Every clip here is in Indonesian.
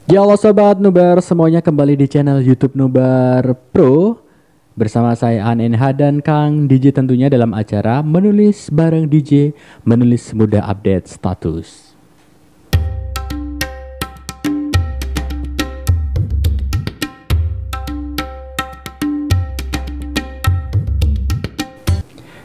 Ya Allah sobat Nubar, semuanya kembali di channel YouTube Nubar Pro. Bersama saya ANNH dan Kang DJ tentunya dalam acara Menulis Bareng DJ, Menulis Mudah Update Status.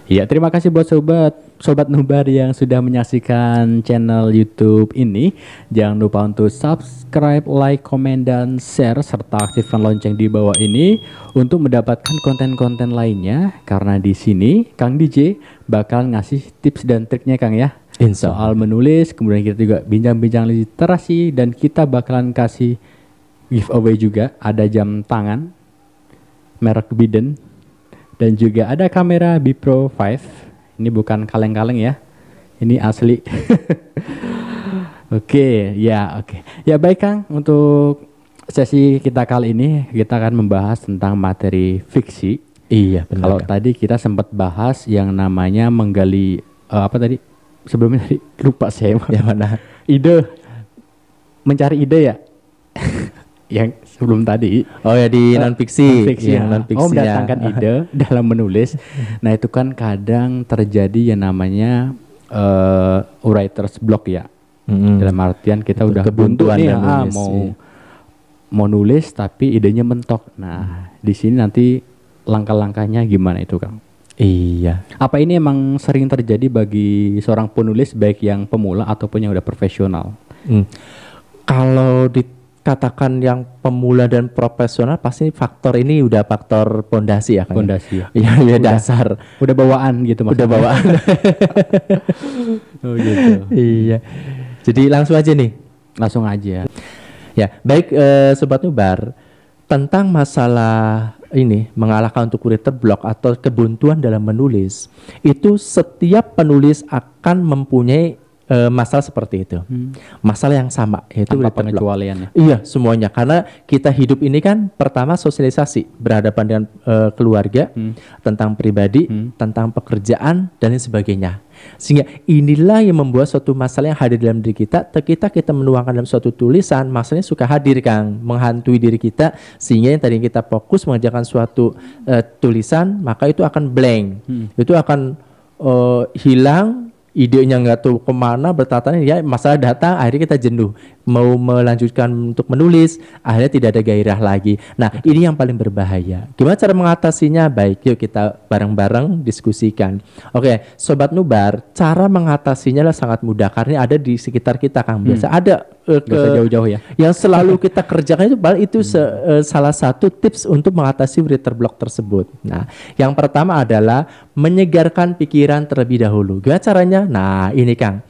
Ya, terima kasih buat sobat Nubar yang sudah menyaksikan channel YouTube ini. Jangan lupa untuk subscribe, like, komen, dan share serta aktifkan lonceng di bawah ini untuk mendapatkan konten-konten lainnya. Karena di sini Kang DJ bakal ngasih tips dan triknya Kang ya. Soal menulis, kemudian kita juga bincang-bincang literasi dan kita bakalan kasih giveaway juga. Ada jam tangan merek Biden. Dan juga ada kamera Bipro 5. Ini bukan kaleng-kaleng ya. Ini asli. Oke. Ya baik Kang, untuk sesi kita kali ini kita akan membahas tentang materi fiksi. Iya, benar. Kalau tadi kita sempat bahas yang namanya menggali apa tadi? Sebelumnya tadi lupa saya. Yang mana? Ide. Mencari ide ya. Yang sebelum tadi. Oh ya, di non-fiksi. Mendatangkan ide dalam menulis. Nah itu kan kadang terjadi yang namanya writer's block ya. Dalam artian kita udah buntu nih mau nulis tapi idenya mentok. Nah di sini nanti langkah-langkahnya gimana itu Kang? Iya. Apa ini emang sering terjadi bagi seorang penulis baik yang pemula ataupun yang udah profesional? Kalau dikatakan yang pemula dan profesional, pasti faktor ini udah faktor pondasi ya kan? Pondasi ya. Ya dasar. Udah bawaan gitu maksudnya. Udah bawaan. Oh gitu. Iya. Jadi langsung aja nih. Langsung aja. Ya, baik Sobat Nubar, tentang masalah ini mengalahkan untuk writer block atau kebuntuan dalam menulis, itu setiap penulis akan mempunyai masalah seperti itu, masalah yang sama, yaitu tanpa writer block. pengecualian ya. Iya, semuanya, karena kita hidup ini kan pertama sosialisasi, berhadapan dengan keluarga, tentang pribadi, tentang pekerjaan dan lain sebagainya. Sehingga inilah yang membuat suatu masalah yang hadir dalam diri kita. Kita menuangkan dalam suatu tulisan, masalahnya suka hadir Kang, menghantui diri kita, sehingga yang tadi kita fokus mengerjakan suatu tulisan, maka itu akan blank, itu akan hilang. Idenya nggak tahu kemana, bertatan ya, masalah datang, akhirnya kita jenuh mau melanjutkan untuk menulis, akhirnya tidak ada gairah lagi. Nah ini yang paling berbahaya. Gimana cara mengatasinya? Baik, yuk kita bareng-bareng diskusikan. Oke, Sobat Nubar, cara mengatasinya lah sangat mudah karena ada di sekitar kita Kang. Biasa ada jauh-jauh ya. Yang selalu kita kerjakan itu salah satu tips untuk mengatasi writer block tersebut. Nah, yang pertama adalah menyegarkan pikiran terlebih dahulu. Gimana caranya? Nah, ini Kang.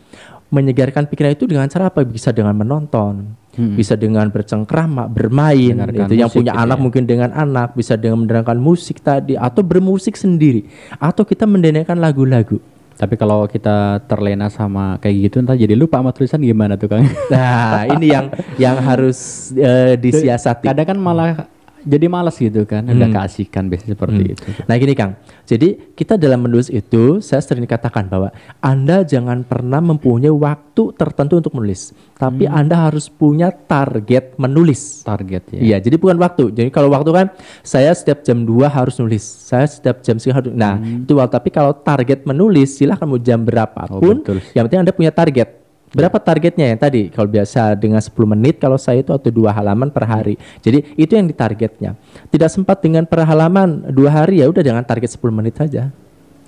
Menyegarkan pikiran itu dengan cara apa? Bisa dengan menonton, bisa dengan bercengkrama, bermain. Itu yang punya anak mungkin dengan anak, bisa dengan mendengarkan musik tadi, atau bermusik sendiri, atau kita mendengarkan lagu-lagu. Tapi kalau kita terlena sama kayak gitu ntar jadi lupa sama tulisan gimana tuh Kang? Nah ini yang harus disiasati. Kadang kan malah jadi malas gitu kan, udah keasikan biasanya seperti itu. Nah gini Kang, jadi kita dalam menulis itu saya sering katakan bahwa Anda jangan pernah mempunyai waktu tertentu untuk menulis, tapi Anda harus punya target menulis. Target ya. Iya, jadi bukan waktu. Jadi kalau waktu kan saya setiap jam 2 harus nulis, saya setiap jam sekian harus. Nah itu waktu. Tapi kalau target menulis silahkan mau jam berapapun, yang penting Anda punya target. Berapa targetnya yang tadi? Kalau biasa dengan 10 menit, kalau saya itu atau 2 halaman per hari. Jadi itu yang ditargetnya. Tidak sempat dengan per halaman 2 hari, ya udah dengan target 10 menit saja.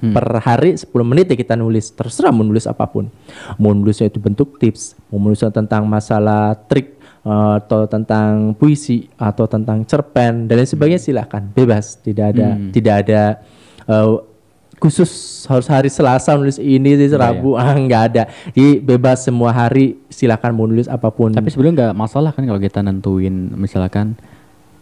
Per hari 10 menit ya kita nulis. Terserah mau nulis apapun. Mau nulisnya itu bentuk tips, mau nulisnya tentang masalah trik, atau tentang puisi, atau tentang cerpen dan lain sebagainya, silakan. Bebas, tidak ada khusus harus hari Selasa nulis ini, Rabu nggak ada. Jadi bebas semua hari, silakan mau nulis apapun. Tapi sebenarnya nggak masalah kan kalau kita nentuin misalkan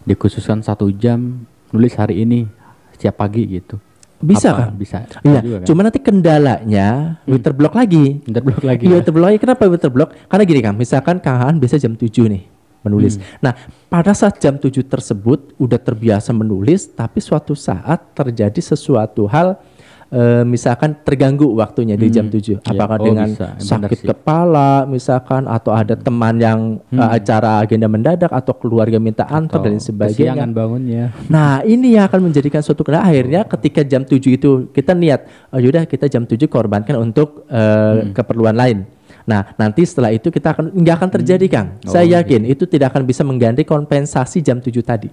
dikhususkan 1 jam nulis hari ini setiap pagi gitu. Bisa kan? Bisa. Iya. Juga, kan? Cuma nanti kendalanya writer block lagi. Writer block lagi. Iya, writer block lagi. Kenapa writer block? Karena gini Kang, misalkan Kang Han biasa jam 7 nih menulis. Nah, pada saat jam 7 tersebut udah terbiasa menulis, tapi suatu saat terjadi sesuatu hal misalkan terganggu waktunya di jam 7, apakah dengan bisa. sakit kepala misalkan, atau ada teman yang acara agenda mendadak, atau keluarga minta antar dan sebagainya. Kesiangan bangunnya. Nah, ini yang akan menjadikan suatu kendala. Akhirnya ketika jam 7 itu kita niat, yaudah kita jam 7 korbankan untuk keperluan lain. Nah, nanti setelah itu kita nggak akan terjadi, Kang. Saya yakin itu tidak akan bisa mengganti kompensasi jam 7 tadi.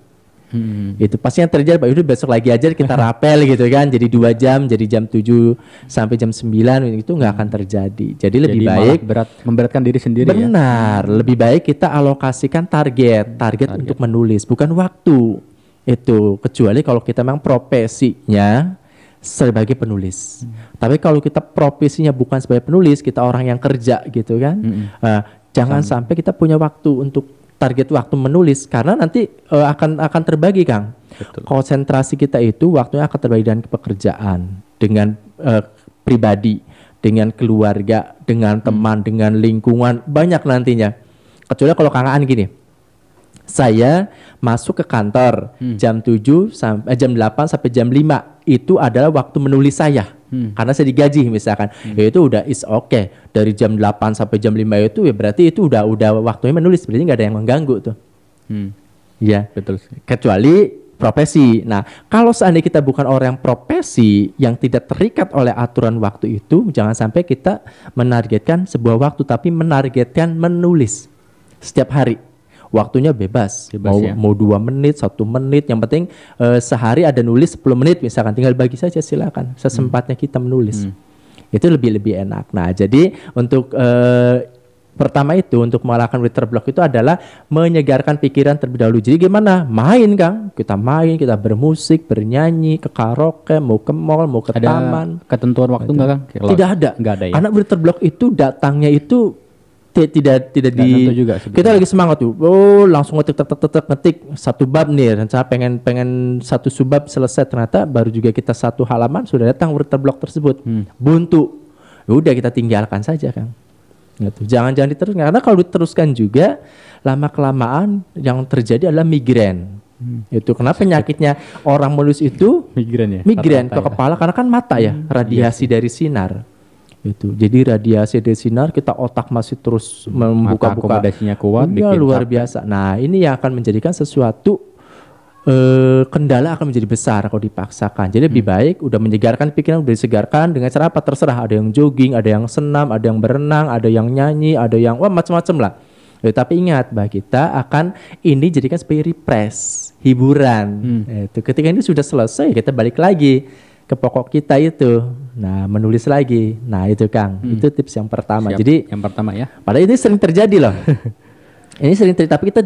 Itu pasti yang terjadi, Pak, itu besok lagi aja kita rapel gitu kan. Jadi 2 jam, jadi jam 7 sampai jam 9 itu nggak akan terjadi. Jadi lebih baik memberatkan diri sendiri. Benar, lebih baik kita alokasikan target untuk menulis, bukan waktu. Itu kecuali kalau kita memang profesinya sebagai penulis. Tapi kalau kita profesinya bukan sebagai penulis, kita orang yang kerja gitu kan. Jangan sampai kita punya waktu untuk target waktu menulis, karena nanti akan terbagi, Kang. Betul. Konsentrasi kita itu waktunya akan terbagi dengan pekerjaan, dengan pribadi, dengan keluarga, dengan teman, dengan lingkungan, banyak nantinya. Kecuali kalau Kang Aan gini, saya masuk ke kantor jam 7 sampai jam 8 sampai jam 5 itu adalah waktu menulis saya. Karena saya digaji misalkan. Ya itu udah is okay. Dari jam 8 sampai jam 5 itu ya berarti itu udah waktunya menulis, berarti enggak ada yang mengganggu tuh. Ya, betul sih. Kecuali profesi. Nah, kalau seandainya kita bukan orang yang profesi yang tidak terikat oleh aturan waktu itu, jangan sampai kita menargetkan sebuah waktu, tapi menargetkan menulis setiap hari. Waktunya bebas mau 2 menit, 1 menit, yang penting sehari ada nulis 10 menit misalkan, tinggal bagi saja, silakan sesempatnya kita menulis. Itu lebih enak. Nah, jadi untuk pertama itu untuk mengalahkan writer block itu adalah menyegarkan pikiran terlebih dahulu. Jadi gimana? Main, Kang. Kita main, kita bermusik, bernyanyi, ke karaoke, mau ke mall, mau ke taman. Ketentuan waktu enggak, Kang? Tidak ada. Enggak ada ya. Karena writer block itu datangnya itu tidak di juga, kita lagi semangat tuh, langsung ngetik 1 bab nih, rencana pengen 1 subbab selesai, ternyata baru juga kita 1 halaman sudah datang writer block tersebut. Buntu, udah kita tinggalkan saja, Kang. Gitu. Jangan diteruskan, karena kalau diteruskan juga lama kelamaan yang terjadi adalah migrain. Itu kenapa penyakitnya orang menulis itu migrain ke kepala, karena kan mata ya, radiasi dari sinar. Itu jadi radiasi dari sinar, kita otak masih terus membuka-buka, akomodasinya kuat, ya, luar biasa. Nah, ini yang akan menjadikan sesuatu kendala akan menjadi besar kalau dipaksakan. Jadi lebih baik udah menyegarkan pikiran, udah disegarkan dengan cara apa terserah, ada yang jogging, ada yang senam, ada yang berenang, ada yang nyanyi, ada yang macam-macam lah. Tapi ingat bahwa kita akan ini jadikan sebagai refresh, hiburan. Itu ketika ini sudah selesai, kita balik lagi ke pokok kita itu. Nah, menulis lagi. Nah, itu, Kang. Itu tips yang pertama. Siap. Jadi yang pertama ya. Padahal ini sering terjadi loh. Ini sering terjadi, tapi kita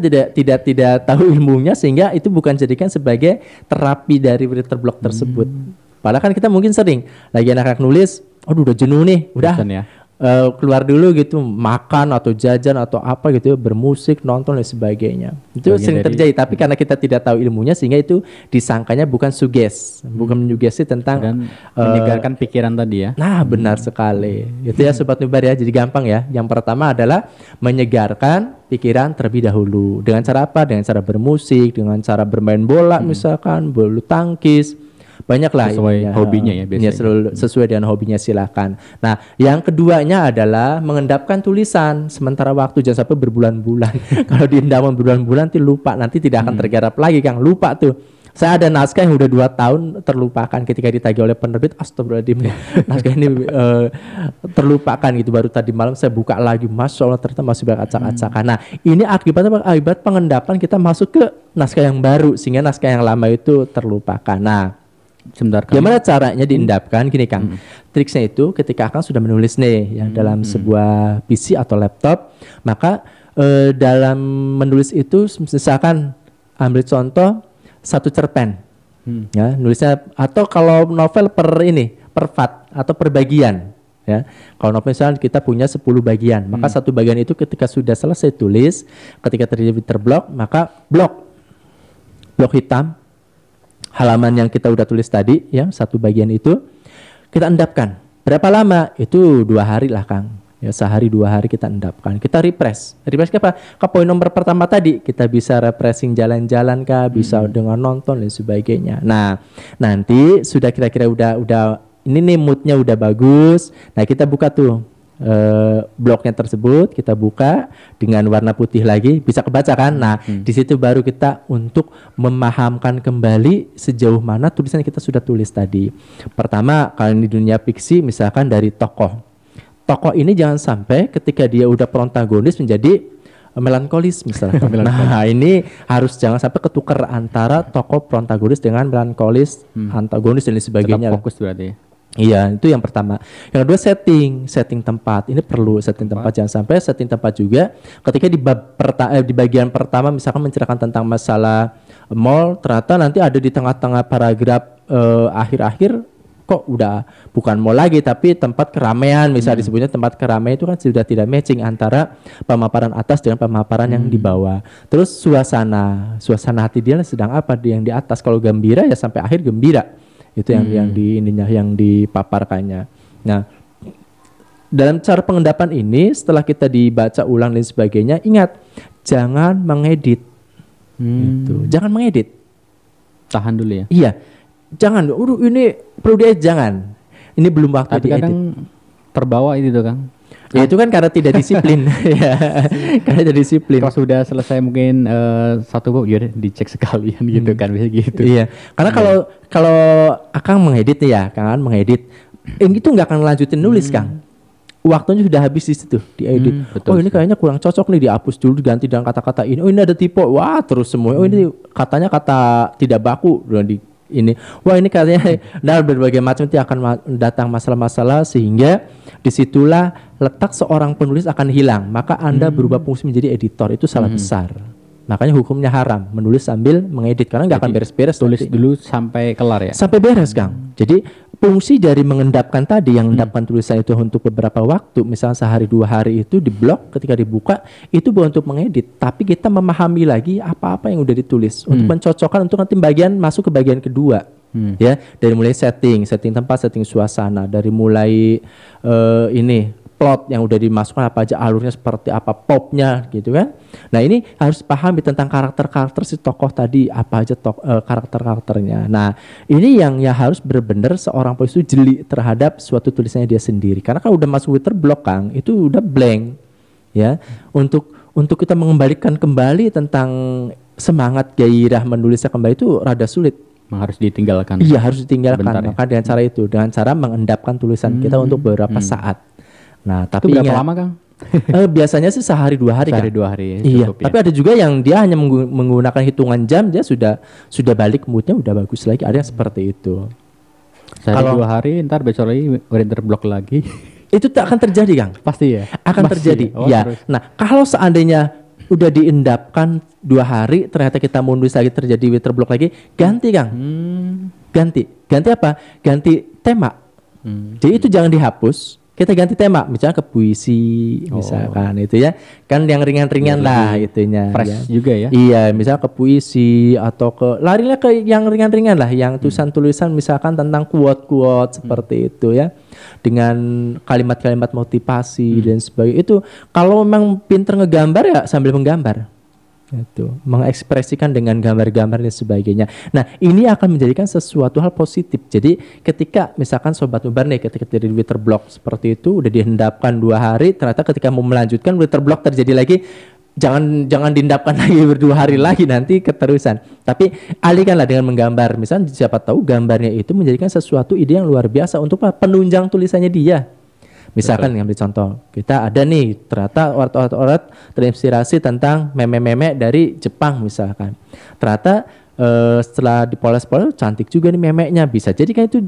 tidak tahu ilmunya, sehingga itu bukan jadikan sebagai terapi dari writer block tersebut. Padahal kan kita mungkin sering lagi anak-anak nulis, udah jenuh nih, udah keluar dulu gitu, makan atau jajan atau apa gitu, bermusik, nonton dan sebagainya. Itu sering terjadi, tapi karena kita tidak tahu ilmunya, sehingga itu disangkanya bukan bukan menyugesti tentang dan menyegarkan pikiran tadi ya. Nah, benar sekali. Itu ya Sobat Nubar ya, jadi gampang ya. Yang pertama adalah menyegarkan pikiran terlebih dahulu. Dengan cara apa? Dengan cara bermusik, dengan cara bermain bola misalkan, bulu tangkis. Banyaklah sesuai hobinya ya biasanya. Sesuai dengan hobinya, silakan. Nah, yang keduanya adalah mengendapkan tulisan sementara waktu, jangan sampai berbulan-bulan. Kalau diendam berbulan-bulan nanti lupa, nanti tidak akan tergarap lagi, Kang. Lupa tuh. Saya ada naskah yang udah 2 tahun terlupakan ketika ditagih oleh penerbit. Astagfirullahaladzim, naskah ini terlupakan gitu. Baru tadi malam saya buka lagi, Masya Allah, ternyata masih banyak acak-acakan. Nah, ini akibatnya akibat pengendapan, kita masuk ke naskah yang baru, sehingga naskah yang lama itu terlupakan. Nah, gimana caranya diendapkan? Gini, Kang, triksnya itu ketika Kang sudah menulis nih ya, dalam sebuah PC atau laptop, maka dalam menulis itu misalkan ambil contoh 1 cerpen ya, nulisnya, atau kalau novel per fat atau per bagian ya. Kalau novel misalnya kita punya 10 bagian, maka 1 bagian itu ketika sudah selesai tulis, ketika terjadi terblok, maka blok hitam halaman yang kita udah tulis tadi ya, 1 bagian itu kita endapkan. Berapa lama? Itu 2 hari lah, Kang. Ya, sehari 2 hari kita endapkan. Kita refresh ke apa? Ke poin nomor pertama tadi, kita bisa refreshing jalan-jalan kah, bisa dengan nonton dan sebagainya. Nah, nanti sudah kira-kira udah ini nih moodnya udah bagus. Nah kita buka tuh blognya tersebut, kita buka dengan warna putih lagi, bisa kebaca kan? Nah di situ baru kita untuk memahamkan kembali sejauh mana tulisan yang kita sudah tulis tadi. Pertama, kalau di dunia fiksi misalkan dari tokoh ini jangan sampai ketika dia udah protagonis menjadi melankolis misalnya. Nah ini harus jangan sampai ketukar antara tokoh protagonis dengan melankolis, antagonis dan lain sebagainya. Tetap fokus berarti. Iya, itu yang pertama. Yang kedua setting tempat. Ini perlu setting tempat, jangan sampai setting tempat juga ketika di bagian pertama misalkan menceritakan tentang masalah mall, ternyata nanti ada di tengah-tengah paragraf akhir-akhir kok udah bukan mall lagi tapi tempat keramaian, misalnya disebutnya tempat keramaian, itu kan sudah tidak matching antara pemaparan atas dengan pemaparan yang di bawah. Terus suasana hati dia sedang apa yang di atas. Kalau gembira ya sampai akhir gembira. Itu yang di ininya, yang dipaparkannya. Nah, dalam cara pengendapan ini setelah kita dibaca ulang dan sebagainya, ingat jangan mengedit. Gitu. Jangan mengedit. Tahan dulu ya. Iya. Jangan, ini perlu diedit, jangan. Ini belum waktu diedit. Tapi kadang terbawa itu tuh Kang. Ya itu kan karena tidak disiplin. Ya, karena tidak disiplin. Kalau sudah selesai mungkin satu bab, yaudah dicek sekalian gitu kan, bisa gitu. Iya. Karena kalau Akang mengedit ya, Kang mengedit, itu nggak akan lanjutin nulis Kang. Waktunya sudah habis di situ diedit. Oh ini kayaknya kurang cocok nih, dihapus dulu, diganti dengan kata-kata ini. Oh ini ada tipe, wah terus semua. Oh ini katanya kata tidak baku, di ini, wah ini katanya, dan berbagai macam itu akan datang masalah-masalah sehingga disitulah letak seorang penulis akan hilang. Maka Anda berubah fungsi menjadi editor, itu salah besar. Makanya hukumnya haram menulis sambil mengedit, karena nggak akan beres-beres. Tulis dulu sampai kelar ya. Sampai beres Kang. Jadi fungsi dari mengendapkan tadi, yang mengendapkan tulisan itu untuk beberapa waktu, misalnya sehari 2 hari itu di blog, ketika dibuka itu bukan untuk mengedit, tapi kita memahami lagi apa-apa yang udah ditulis untuk mencocokkan untuk nanti bagian masuk ke bagian kedua. Ya, dari mulai setting tempat, setting suasana, dari mulai plot yang udah dimasukkan apa aja, alurnya seperti apa, popnya gitu kan. Nah ini harus pahami tentang karakter si tokoh tadi, apa aja karakter-karakternya. Nah ini yang ya harus benar-benar seorang penulis itu jeli terhadap suatu tulisannya dia sendiri. Karena kalau udah masuk Writerblock Kang, itu udah blank ya. Untuk kita mengembalikan kembali tentang semangat gairah menulisnya kembali itu rada sulit. Harus ditinggalkan. Iya harus ditinggalkan. Maka dengan cara itu, dengan cara mengendapkan tulisan kita untuk beberapa saat. Nah, tapi itu berapa lama Kang? Biasanya sih sehari 2 hari. Sehari 2 hari. Iya. Cukup, ya. Tapi ada juga yang dia hanya menggunakan hitungan jam, dia sudah balik moodnya udah bagus lagi. Ada yang seperti itu. Kalau 2 hari, ntar besok lagi Writerblock lagi. Itu tak akan terjadi Kang. Pasti ya. Akan terjadi. Ya. Terus. Nah, kalau seandainya udah diendapkan 2 hari, ternyata kita mau nulis lagi terjadi Writerblock lagi, ganti Kang. Ganti apa? Ganti tema. Jadi itu jangan dihapus. Kita ganti tema, misalnya ke puisi, misalkan itu ya, kan yang ringan-ringan lah itunya. Fresh ya. Juga ya. Iya, misalnya ke puisi atau larilah ke yang ringan-ringan lah, yang tulisan-tulisan misalkan tentang quote-quote seperti itu ya, dengan kalimat-kalimat motivasi dan sebagainya. Itu kalau memang pinter ngegambar ya sambil menggambar. Itu mengekspresikan dengan gambar-gambar dan sebagainya. Nah ini akan menjadikan sesuatu hal positif. Jadi ketika misalkan Sobat Nubar nih, ketika dari Writerblock seperti itu udah dihendapkan 2 hari, ternyata ketika mau melanjutkan Writerblock terjadi lagi, jangan diendapkan lagi 2 hari lagi, nanti keterusan. Tapi alihkanlah dengan menggambar. Misalnya siapa tahu gambarnya itu menjadikan sesuatu ide yang luar biasa untuk penunjang tulisannya dia. Misalkan ngambil contoh, kita ada nih ternyata orang terinspirasi tentang meme-meme dari Jepang misalkan. Ternyata setelah dipoles-poles cantik juga nih memenya, bisa jadi kan itu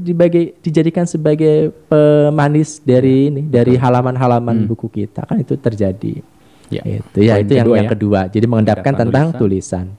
dijadikan sebagai pemanis dari halaman-halaman buku kita, kan itu terjadi. Ya. Itu yang kedua. Jadi mengendapkan tentang tulisan.